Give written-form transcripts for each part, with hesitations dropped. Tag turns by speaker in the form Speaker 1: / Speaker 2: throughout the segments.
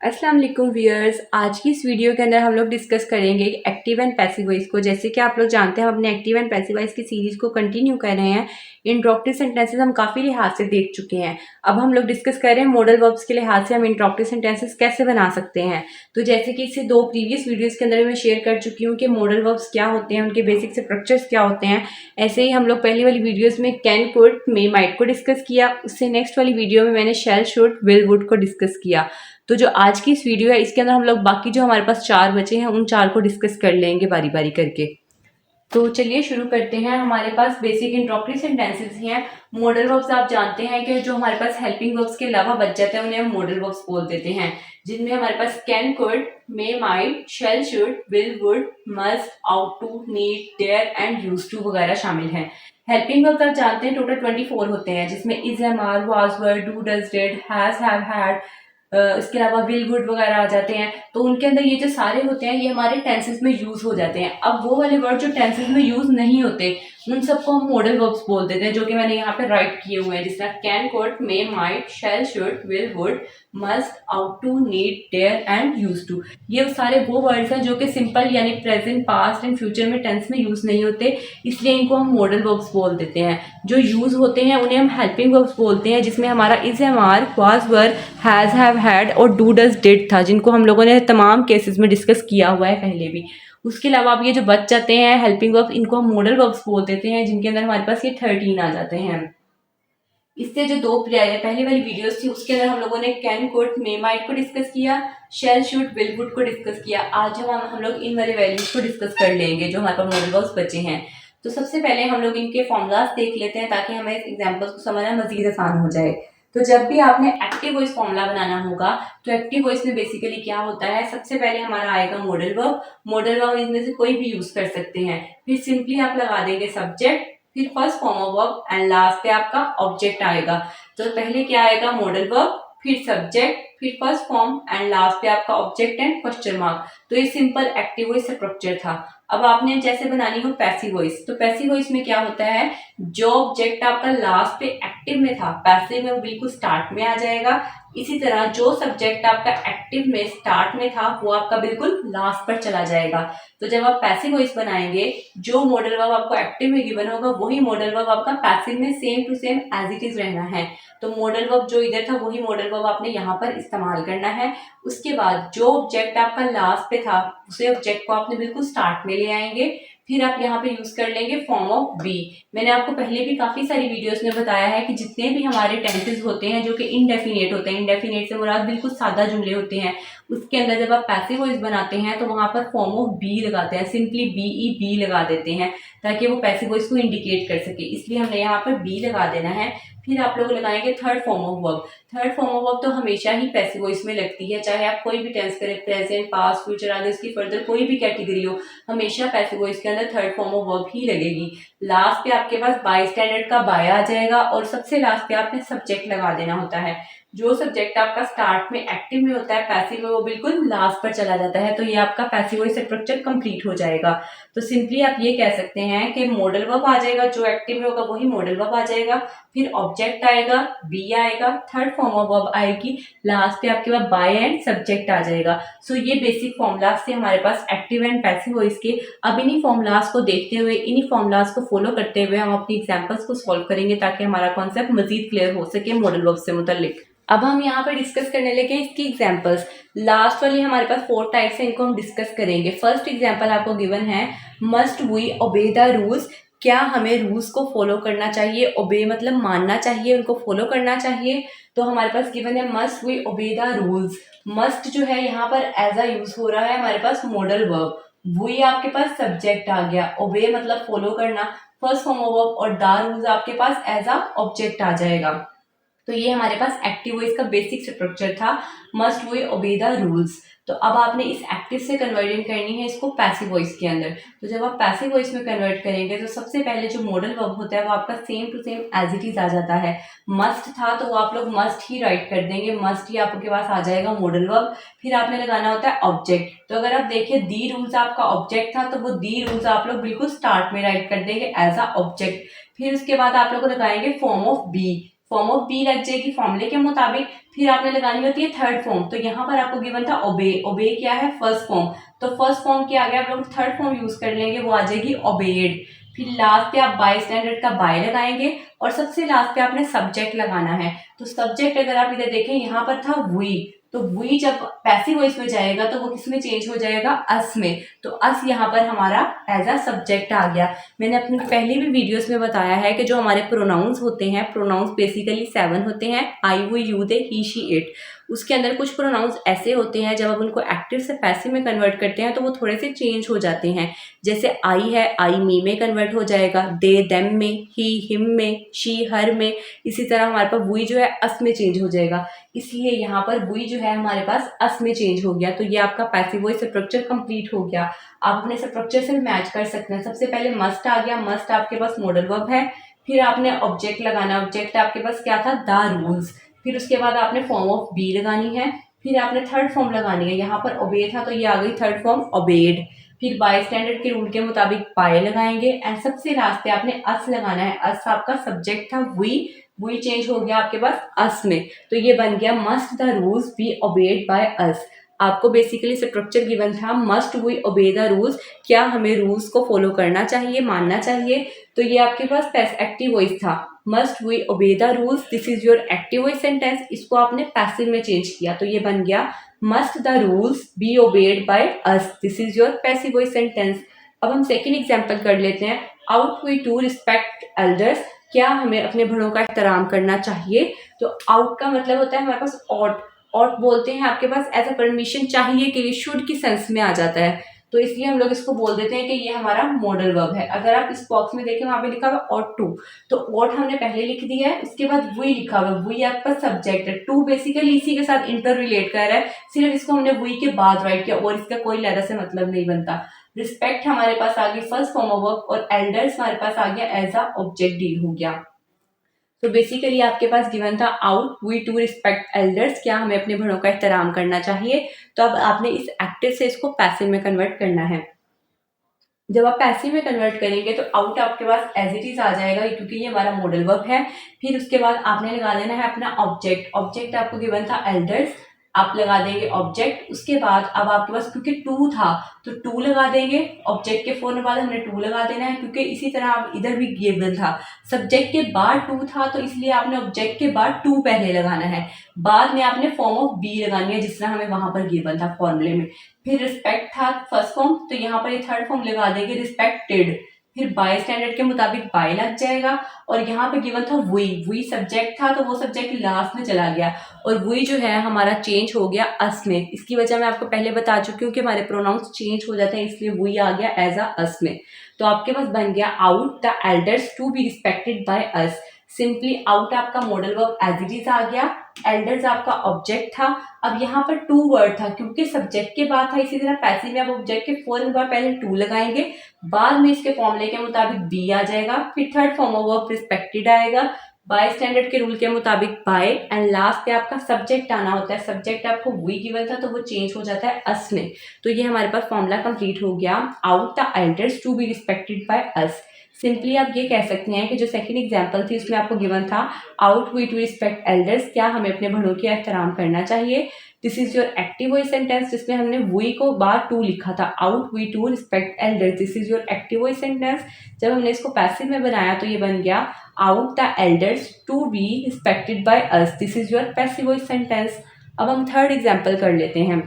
Speaker 1: अस्सलाम वालेकुम व्यूअर्स। आज की इस वीडियो के अंदर हम लोग डिस्कस करेंगे एक्टिव एंड पैसिव वॉइस को। जैसे कि आप लोग जानते हैं हम अपने एक्टिव एंड पैसिव वॉइस की सीरीज को कंटिन्यू कर रहे हैं। इंट्रोगेटिव सेंटेंसेस हम काफ़ी लिहाज से देख चुके हैं। अब हम लोग डिस्कस कर रहे हैं मॉडल वर्ब्स के लिहाज से हम इंट्रोगेटिव सेंटेंसेस कैसे बना सकते हैं। तो जैसे कि इससे दो प्रीवियस वीडियोज़ के अंदर मैं शेयर कर चुकी हूँ कि मॉडल वर्ब्स क्या होते हैं, उनके बेसिक स्ट्रक्चर्स क्या होते हैं। ऐसे ही हम लोग पहली वाली वीडियोज़ में कैन, कुड, मे, माइट को डिस्कस किया। उससे नेक्स्ट वाली वीडियो में मैंने शैल, शुड, विल, वुड को डिस्कस किया। तो जो आज की इस वीडियो है इसके अंदर हम लोग बाकी जो हमारे पास चार बचे हैं उन चार को डिस्कस कर लेंगे बारी बारी करके। तो चलिए शुरू करते हैं। हमारे पास बेसिक इंट्रोगेटिव सेंटेंसेस हैं। मॉडल वर्ब्स आप जानते हैं कि जो हमारे पास हेल्पिंग वर्ब्स के अलावा बच जाते हैं उन्हें हम मॉडल वर्ब्स बोल देते हैं, जिनमें हमारे पास can, could, may, might, shall, should, will, would, must, ought to, need, dare and used to वगैरह शामिल हैं। हेल्पिंग वर्ब्स आप जानते हैं टोटल 24 होते हैं, जिसमें is, am, are, was, were, do, does, did, has, have, had, इसके अलावा विल, वुड वगैरह आ जाते हैं। तो उनके अंदर ये जो सारे होते हैं ये हमारे टेंसेस में यूज हो जाते हैं। अब वो वाले वर्ड जो टेंसेस में यूज नहीं होते उन सबको हम मॉडल वर्ब्स बोल देते हैं, जो कि मैंने यहाँ पे राइट किए हुए हैं, जिसमें can, could, may, might, shall, should, will, would, must, ought to, need, dare and used to. ये सारे वो वर्ड्स हैं जो कि सिंपल यानी प्रेजेंट, पास्ट एंड फ्यूचर में टेंस में यूज नहीं होते, इसलिए इनको हम मॉडल वर्ब्स बोल देते हैं। जो यूज होते हैं उन्हें हम हेल्पिंग वर्ब्स बोलते हैं, जिसमें हमारा is, am, are, was, were, has, have, had और डू, डज, डिड था, जिनको हम लोगों ने तमाम केसेस में डिस्कस किया हुआ है पहले भी। उसके अलावा अब ये जो बच जाते हैं हेल्पिंग वर्ब्स, इनको हम मॉडल वर्ब्स बोल देते हैं, जिनके अंदर हमारे पास ये 13 आ जाते हैं। इससे जो दो पहली वाली वीडियोस थी उसके अंदर हम लोगों ने कैन, कुड, मे, माइट को डिस्कस किया, शैल, शुड, विल, वुड को डिस्कस किया। आज हम लोग इन वाले वैल्यूज को डिस्कस कर लेंगे जो हमारे पास मॉडल वर्ब्स बचे हैं। तो सबसे पहले हम लोग इनके फॉर्मूलाज देख लेते हैं ताकि हमें एग्जाम्पल्स को समझना मजीद आसान हो जाए। तो जब भी आपने एक्टिव वॉइस फॉर्मूला बनाना होगा तो एक्टिव वॉइस में बेसिकली क्या होता है, सबसे पहले हमारा आएगा मॉडल वर्ब। मॉडल वर्ब इनमें से कोई भी यूज कर सकते हैं। फिर सिंपली आप लगा देंगे सब्जेक्ट, फिर first form of verb and last पे आपका ऑब्जेक्ट आएगा। तो पहले क्या आएगा, मॉडल वर्ब, फिर सब्जेक्ट, फिर फर्स्ट फॉर्म एंड लास्ट पे आपका ऑब्जेक्ट एंड क्वेश्चन मार्क। तो ये सिंपल एक्टिव वॉइस स्ट्रक्चर था। अब आपने जैसे बनानी हो पैसिव वॉइस, तो पैसिव वॉइस में क्या होता है, जो ऑब्जेक्ट आपका लास्ट पे एक्टिव में था पैसिव में वो बिल्कुल स्टार्ट में आ जाएगा। इसी तरह जो सब्जेक्ट आपका एक्टिव में स्टार्ट में था वो आपका बिल्कुल लास्ट पर चला जाएगा। तो जब आप पैसिव वॉइस बनाएंगे, जो मॉडल वर्ब आपको एक्टिव में गिवन होगा वही मॉडल वर्ब आपका पैसिव में same to same as it is रहना है। तो मॉडल वर्ब जो इधर था वही मॉडल वर्ब आपने यहाँ पर इस्तेमाल करना है। उसके बाद जो ऑब्जेक्ट आपका लास्ट पे था उसे ऑब्जेक्ट को आपने बिल्कुल स्टार्ट में ले आएंगे। फिर आप यहाँ पे यूज कर लेंगे फॉर्म ऑफ बी। मैंने आपको पहले भी काफी सारी वीडियोस में बताया है कि जितने भी हमारे टेंसेस होते हैं जो कि इनडेफिनेट होते हैं, इनडेफिनेट से मुराद बिल्कुल सादा जुमले होते हैं, उसके अंदर जब आप पैसिव वॉइस बनाते हैं तो वहां पर फॉर्म ऑफ बी लगाते हैं, सिंपली बी लगा देते हैं ताकि वो पैसिव वॉइस को इंडिकेट कर सके, इसलिए हमने यहाँ पर बी लगा देना है। फिर आप लोग लगाएंगे third form of verb. Third form of verb तो हमेशा ही पैसिव वॉइस में लगती है, चाहे आप कोई भी टेंस करें, प्रेजेंट, पास्ट, फ्यूचर, आगे इसकी फर्दर कोई भी कैटेगरी हो, हमेशा पैसिव वॉइस के अंदर थर्ड फॉर्म ऑफ वर्ब ही लगेगी। लास्ट पे आपके पास बाय स्टैंडर्ड का बाय आ जाएगा और सबसे लास्ट पे आपने सब्जेक्ट लगा देना होता है। जो सब्जेक्ट आपका स्टार्ट में एक्टिव में होता है पैसिव में वो बिल्कुल लास्ट पर चला जाता है। तो ये आपका पैसिव वॉइस स्ट्रक्चर कंप्लीट हो जाएगा। तो सिंपली आप ये कह सकते हैं कि मॉडल वर्ब आ जाएगा, जो एक्टिव में होगा वही मॉडल वर्ब आ जाएगा, फिर ऑब्जेक्ट आएगा, बी आएगा, थर्ड फॉर्म ऑफ वर्ब आएगी, लास्ट पे आपके पास बाय एंड सब्जेक्ट आ जाएगा। सो ये बेसिक फॉर्मूलाज थे हमारे पास एक्टिव एंड पैसिव वॉइस के। अब इन्हीं फॉर्मूलाज को देखते हुए, इन्हीं फॉर्मूलाज को फॉलो करते हुए हम अपनी एग्जांपल्स को सॉल्व करेंगे ताकि हमारा कॉन्सेप्ट मजीद क्लियर हो सके मॉडल वर्ब से मुतल्लिक। अब हम यहाँ पर डिस्कस करने लगे इसकी एग्जांपल्स। लास्ट वाली हमारे पास 4 टाइप्स हैं, इनको हम डिस्कस करेंगे। फर्स्ट एग्जांपल आपको गिवन है, must we obey the rules. क्या हमें रूल्स को फॉलो करना चाहिए? ओबे मतलब मानना चाहिए, उनको फॉलो करना चाहिए। तो हमारे पास गिवन है must we obey the rules. Must जो है यहाँ पर एज अ यूज हो रहा है हमारे पास मॉडल वर्ब, वी आपके पास सब्जेक्ट आ गया, ओबे मतलब फॉलो करना, फर्स्ट फॉर्म ऑफ वर्ब, और द रूल्स आपके पास एज अ ऑब्जेक्ट आ जाएगा। तो ये हमारे पास एक्टिव वॉइस का बेसिक स्ट्रक्चर था, must we obey the rules. तो अब आपने इस एक्टिव से कन्वर्जन करनी है इसको पैसिव वॉइस के अंदर। तो जब आप पैसिव वॉइस में कन्वर्ट करेंगे तो सबसे पहले जो मॉडल वर्ब होता है वो आपका same to same as it is आ जाता है। मस्ट था तो वो आप लोग मस्ट ही राइट कर देंगे, मस्ट ही आपके पास आ जाएगा मॉडल वर्ब। फिर आपने लगाना होता है ऑब्जेक्ट। तो अगर आप देखिए दी रूल्स आपका ऑब्जेक्ट था तो वो दी रूल्स आप लोग बिल्कुल स्टार्ट में राइट कर देंगे एज अ ऑब्जेक्ट। फिर उसके बाद आप लोग लगाएंगे form of be. Form of be लग जाएगी फॉर्मूले के मुताबिक। फिर आपने लगानी होती है थर्ड फॉर्म। तो यहाँ पर आपको गिवन था ओबे, ओबे क्या है फर्स्ट फॉर्म, तो फर्स्ट फॉर्म के आगे आप लोग थर्ड फॉर्म यूज कर लेंगे, वो आ जाएगी ओबेड। फिर लास्ट पे आप बाय स्टैंडर्ड का बाय लगाएंगे और सबसे लास्ट पे आपने सब्जेक्ट लगाना है। तो सब्जेक्ट अगर आप इधर देखें यहाँ पर था वी, तो वी जब पैसिव वॉइस में जाएगा तो वो किसमें चेंज हो जाएगा, अस में। तो अस यहाँ पर हमारा एज अ सब्जेक्ट आ गया। मैंने अपनी पहली भी वीडियोस में बताया है कि जो हमारे प्रोनाउंस होते हैं, प्रोनाउंस बेसिकली 7 होते हैं, आई वो you they he she it. उसके अंदर कुछ प्रोनाउंस ऐसे होते हैं जब आप उनको एक्टिव से पैसिव में कन्वर्ट करते हैं तो वो थोड़े से चेंज हो जाते हैं। जैसे आई है, आई मी में कन्वर्ट हो जाएगा, दे देम में, ही हिम में, शी हर में। इसी तरह हमारे पास वही जो है अस में चेंज हो जाएगा, इसलिए यहाँ पर वही जो है हमारे पास अस में चेंज हो गया। तो ये आपका पैसिव वॉइस स्ट्रक्चर कंप्लीट हो गया। आप अपने स्ट्रक्चर से मैच कर सकते हैं। सबसे पहले मस्ट आ गया, मस्ट आपके पास मॉडल वर्ब है। फिर आपने ऑब्जेक्ट लगाना, ऑब्जेक्ट आपके पास क्या था, द रूल्स। फिर उसके बाद आपने फॉर्म ऑफ बी लगानी है। फिर आपने थर्ड फॉर्म लगानी है, यहाँ पर ओबे था तो ये आ गई थर्ड फॉर्म ओबेड। फिर बाय स्टैंडर्ड के रूल के मुताबिक बाय लगाएंगे एंड सबसे लास्ट पे आपने अस लगाना है। अस आपका सब्जेक्ट था, वी चेंज हो गया आपके पास अस में, तो ये बन गया must the rules be obeyed by us. आपको बेसिकली स्ट्रक्चर गिवन था, must we obey the rules, क्या हमें रूल्स को फॉलो करना चाहिए, मानना चाहिए। तो ये आपके पास एक्टिव वॉइस था, must we obey the rules, this is your active voice sentence. इसको आपने पैसिव में चेंज किया तो ये बन गया must the rules be obeyed by us, this is your passive voice sentence. अब हम सेकेंड एग्जाम्पल कर लेते हैं, ought we to respect elders, क्या हमें अपने बड़ों का एहतराम करना चाहिए। तो आउट का मतलब होता है हमारे पास ऑट, ऑट बोलते हैं आपके पास एज अ परमिशन चाहिए के लिए, शुड की सेंस में आ जाता है, तो इसलिए हम लोग इसको बोल देते हैं कि ये हमारा मॉडल वर्ब है। अगर आप इस बॉक्स में देखें वहां पे लिखा हुआ ऑट टू, तो ऑट हमने पहले लिख दिया है, उसके बाद वी लिखा हुआ है, वी आपका सब्जेक्ट है, टू बेसिकली इसी के साथ इंटर रिलेट कर रहा है, सिर्फ इसको हमने वी के बाद राइट किया और इसका कोई लहदा से मतलब नहीं बनता। रिस्पेक्ट हमारे पास आ गई फर्स्ट फॉर्म ऑफ वर्ब और एल्डर्स हमारे पास आ गया एज अ ऑब्जेक्ट डील हो गया। तो बेसिकली आपके पास गिवन था ought we to respect elders, क्या हमें अपने बड़ों का एहतराम करना चाहिए। तो अब आपने इस एक्टिव से इसको पैसिव में कन्वर्ट करना है। जब आप पैसिव में कन्वर्ट करेंगे तो आउट आपके पास एज इट इज आ जाएगा क्योंकि ये हमारा मॉडल वर्ब है। फिर उसके बाद आपने लगा देना है अपना ऑब्जेक्ट, ऑब्जेक्ट आपको गिवन था एल्डर्स, आप लगा देंगे ऑब्जेक्ट। उसके बाद अब आपके पास क्योंकि टू था तो टू लगा देंगे, ऑब्जेक्ट के फौरन बाद हमने टू लगा देना है क्योंकि इसी तरह आप इधर भी गिवन था, सब्जेक्ट के बाद टू था तो इसलिए आपने ऑब्जेक्ट के बाद टू पहले लगाना है, बाद में आपने फॉर्म ऑफ बी लगानी है जिस तरह हमें वहां पर गिवन था फॉर्मूले में। फिर रिस्पेक्ट था फर्स्ट फॉर्म, तो यहाँ पर ये थर्ड फॉर्म लगा देंगे रिस्पेक्टेड। फिर बाय स्टैंडर्ड के मुताबिक बाय लग जाएगा और यहाँ पे गिवन था वी सब्जेक्ट था तो वो सब्जेक्ट लास्ट में चला गया और वी जो है हमारा चेंज हो गया अस में। इसकी वजह मैं आपको पहले बता चुकी हूँ कि हमारे प्रोनाउंस चेंज हो जाते हैं, इसलिए वी आ गया एज अ अस में। तो आपके पास बन गया ought the elders to be respected by us. Simply ought आपका modal verb as it is आ गया, एल्डर्स आपका ऑब्जेक्ट था। अब यहाँ पर टू वर्ड था क्योंकि सब्जेक्ट के बाद था, इसी तरह पैसिव में आप ऑब्जेक्ट के फौरन बाद पहले टू लगाएंगे, बाद में इसके फॉर्मूले के मुताबिक बी आ जाएगा, फिर third form of verb respected आएगा, बाय स्टैंडर्ड के रूल के मुताबिक बाय एंड लास्ट पे आपका सब्जेक्ट आना होता है। सब्जेक्ट आपको वी गिवन था तो वो चेंज हो जाता है अस में। तो ये हमारे पास फॉर्मूला कंप्लीट हो गया, ought the elders to be respected by us. Simply आप ये कह सकते हैं कि जो सेकंड एग्जांपल थी उसमें आपको गिवन था ought we to respect elders, क्या हमें अपने बड़ों की एहतराम करना चाहिए। This is your active voice sentence जिसमें हमने वी को बाद टू लिखा था, ought we to respect elders, this is your active voice sentence. जब हमने इसको पैसिव में बनाया तो ये बन गया ought the elders to be respected by us, this is your passive voice sentence. अब हम थर्ड एग्जाम्पल कर लेते हैं।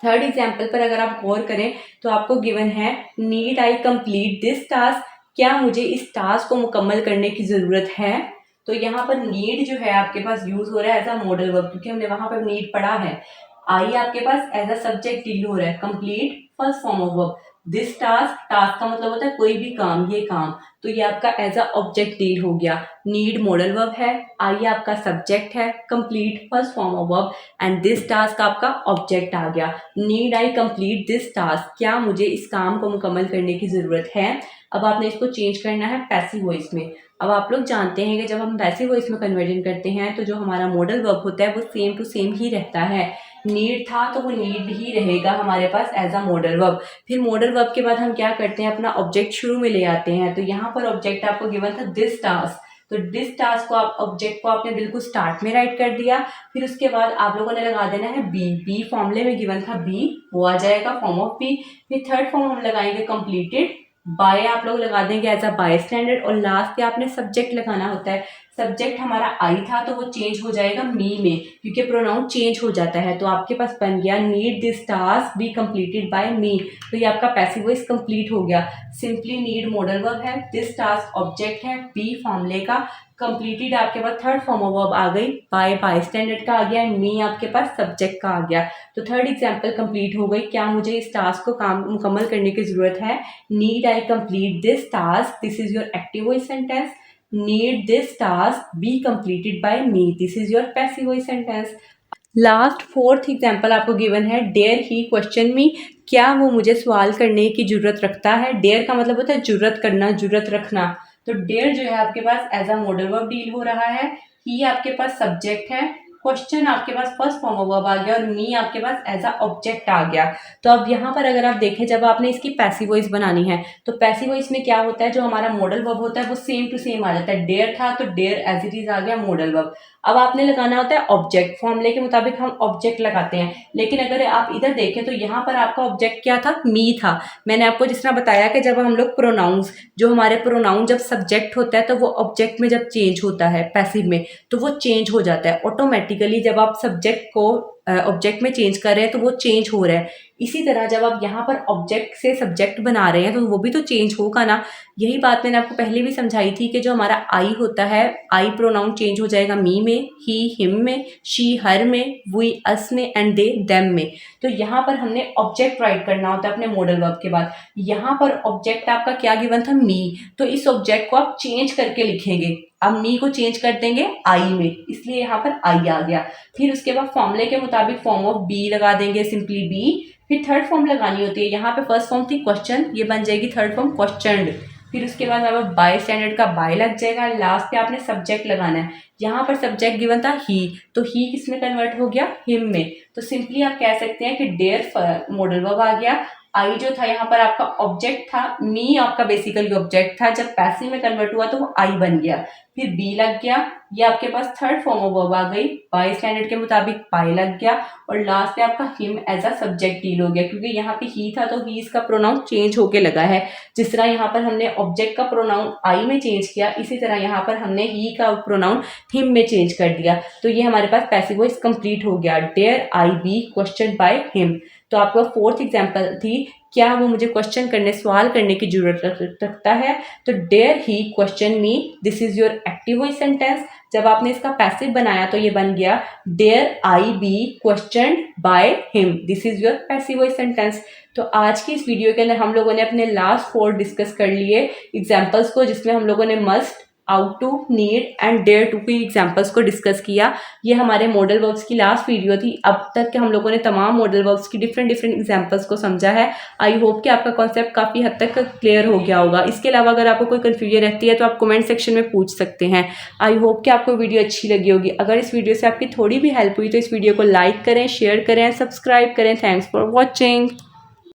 Speaker 1: थर्ड एग्जाम्पल पर अगर आप गौर करें तो आपको गिवन है need I complete this task, क्या मुझे इस टास्क को मुकम्मल करने की ज़रूरत है। तो यहाँ पर नीड जो है आपके पास यूज हो रहा है एज अ मॉडल वर्ब क्योंकि हमने वहां पर नीड पढ़ा है। आई आपके पास एज अ सब्जेक्ट डील हो रहा है, complete first form of verb, this task, task का मतलब होता है कोई भी काम, ये काम, तो ये आपका एज अ ऑब्जेक्ट डील हो गया। नीड मॉडल वर्ब है, आई आपका सब्जेक्ट है, complete first form of verb and this task आपका ऑब्जेक्ट आ गया। Need I complete this task, क्या मुझे इस काम को मुकम्मल करने की जरूरत है। अब आपने इसको चेंज करना है पैसिव वॉइस में। अब आप लोग जानते हैं कि जब हम पैसिव वॉइस में कन्वर्जन करते हैं तो जो हमारा मॉडल वर्ब होता है वो सेम टू सेम ही रहता है। नीड था तो वो नीड ही रहेगा हमारे पास एज अ मॉडल वर्ब। फिर मॉडल वर्ब के बाद हम क्या करते हैं, अपना ऑब्जेक्ट शुरू में ले आते हैं। तो यहाँ पर ऑब्जेक्ट आपको गिवन था दिस टास्क, तो दिस टास्क को आप ऑब्जेक्ट को आपने बिल्कुल स्टार्ट में राइट कर दिया। फिर उसके बाद आप लोगों ने लगा देना है बी फॉर्मूले में गिवन था बी, वो आ जाएगा फॉर्म ऑफ बी। फिर थर्ड फॉर्म हम लगाएंगे कंप्लीटेड बाय, आप लोग लगा देंगे एज अ बाय स्टैंडर्ड। और लास्ट पे आपने सब्जेक्ट लगाना होता है। सब्जेक्ट हमारा आई था तो वो चेंज हो जाएगा मी में, क्योंकि प्रोनाउन चेंज हो जाता है। तो आपके पास बन गया need this task be completed by me. तो ये आपका पैसिव वॉइस कंप्लीट हो गया। सिंपली नीड मॉडल वर्ब है, दिस टास्क ऑब्जेक्ट है, बी फॉर्मूले का, कंप्लीटेड आपके पास थर्ड फॉर्म ऑफ वर्ब आ गई, बाय स्टैंडर्ड का आ गया, मी आपके पास सब्जेक्ट का आ गया। तो थर्ड एग्जाम्पल कंप्लीट हो गई। क्या मुझे इस टास्क को काम मुकम्मल करने की जरूरत है? Need I complete this task, this is your active voice sentence. Need this task be completed by me, this is your passive voice sentence. Last fourth example आपको गिवन है डेयर ही क्वेश्चन मी, क्या वो मुझे सवाल करने की जरूरत रखता है? डेयर का मतलब होता है जरूरत करना, जरूरत रखना। तो डेयर जो है आपके पास as a modal verb deal हो रहा है, ही आपके पास सब्जेक्ट है, क्वेश्चन आपके पास फर्स्ट फॉर्म ऑफ वर्ब आ गया और मी आपके पास एज अ ऑब्जेक्ट आ गया। तो अब यहाँ पर अगर आप देखें, जब आपने इसकी पैसिव वॉइस बनानी है तो पैसिव वॉइस में क्या होता है, जो हमारा मॉडल वर्ब होता है वो सेम टू सेम आ जाता है। डेयर था तो डेयर एज इट इज आ गया मॉडल वर्ब। अब आपने लगाना होता है ऑब्जेक्ट, फॉर्मूले के मुताबिक हम ऑब्जेक्ट लगाते हैं। लेकिन अगर आप इधर देखें तो यहाँ पर आपका ऑब्जेक्ट क्या था? मी था। मैंने आपको जिस तरह बताया कि जब हम लोग प्रोनाउंस, जो हमारे प्रोनाउन जब सब्जेक्ट होता है तो वो ऑब्जेक्ट में जब चेंज होता है पैसिव में, तो वो चेंज हो जाता है ऑटोमेटिकली। जब आप सब्जेक्ट को ऑब्जेक्ट में चेंज कर रहे हैं तो वो चेंज हो रहा है। इसी तरह जब आप यहाँ पर ऑब्जेक्ट से सब्जेक्ट बना रहे हैं तो वो भी तो चेंज होगा ना। यही बात मैंने आपको पहले भी समझाई थी कि जो हमारा आई होता है, आई प्रोनाउन चेंज हो जाएगा मी में, ही हिम में, शी हर में, वी अस में, एंड दे देम में। तो यहाँ पर हमने ऑब्जेक्ट राइट करना होता है अपने मॉडल वर्ब के बाद। यहाँ पर ऑब्जेक्ट आपका क्या गिवन था? मी। तो इस ऑब्जेक्ट को आप चेंज करके लिखेंगे। अब मी को चेंज कर देंगे आई में, इसलिए यहाँ पर आई आ गया। फिर उसके बाद फॉर्मूले के मुताबिक फॉर्म ऑफ बी लगा देंगे, सिंपली बी। फिर थर्ड फॉर्म लगानी होती है। यहाँ पे फर्स्ट फॉर्म थी क्वेश्चन, ये बन जाएगी थर्ड फॉर्म क्वेश्चनड। फिर उसके बाद अब बाय स्टैंडर्ड का बाय लग जाएगा। लास्ट पे आपने सब्जेक्ट लगाना है। यहाँ पर सब्जेक्ट गिवन था ही, तो ही किस में कन्वर्ट हो गया? हिम में। तो सिंपली आप कह सकते हैं कि डेयर मॉडल वर्ब आ गया। आई जो था यहाँ पर आपका ऑब्जेक्ट था, मी आपका बेसिकली ऑब्जेक्ट था, जब पैसिव में कन्वर्ट हुआ तो वो आई बन गया। फिर बी लग गया, ये आपके पास थर्ड फॉर्म ऑफ वर्ब आ गई, बाय स्टैंडर्ड के मुताबिक बाय लग गया। और लास्ट पे आपका him as a subject deal हो गया, क्योंकि यहाँ पे ही था तो ही इसका प्रोनाउन चेंज होके लगा है। जिस तरह यहाँ पर हमने ऑब्जेक्ट का प्रोनाउन आई में चेंज किया, इसी तरह यहाँ पर हमने ही का प्रोनाउन हिम में चेंज कर दिया। तो ये हमारे पास पैसिव वॉइस कंप्लीट हो गया, dare I be question by him. तो आपका फोर्थ एग्जाम्पल थी, क्या वो मुझे क्वेश्चन करने, सवाल करने की जरूरत रखता है? तो dare he question me, this is your active voice sentence. जब आपने इसका पैसिव बनाया तो ये बन गया dare I be question by him, this is your passive voice sentence. तो आज की इस वीडियो के अंदर हम लोगों ने अपने लास्ट 4 डिस्कस कर लिए एग्जाम्पल्स को, जिसमें हम लोगों ने must, ought to, need and dare to की एग्जाम्पल्स को डिस्कस किया। ये हमारे मॉडल वर्ब्स की लास्ट वीडियो थी। अब तक के हम लोगों ने तमाम मॉडल वर्ब्स की डिफरेंट एग्जाम्पल्स को समझा है। आई होप कि आपका कॉन्सेप्ट काफ़ी हद तक क्लियर हो गया होगा। इसके अलावा अगर आपको कोई कन्फ्यूजन रहती है तो आप कमेंट सेक्शन में पूछ सकते हैं। आई होप कि आपको वीडियो अच्छी लगी होगी। अगर इस वीडियो से आपकी थोड़ी भी हेल्प हुई तो इस वीडियो को लाइक करें, शेयर करें, सब्सक्राइब करें। Thanks for watching.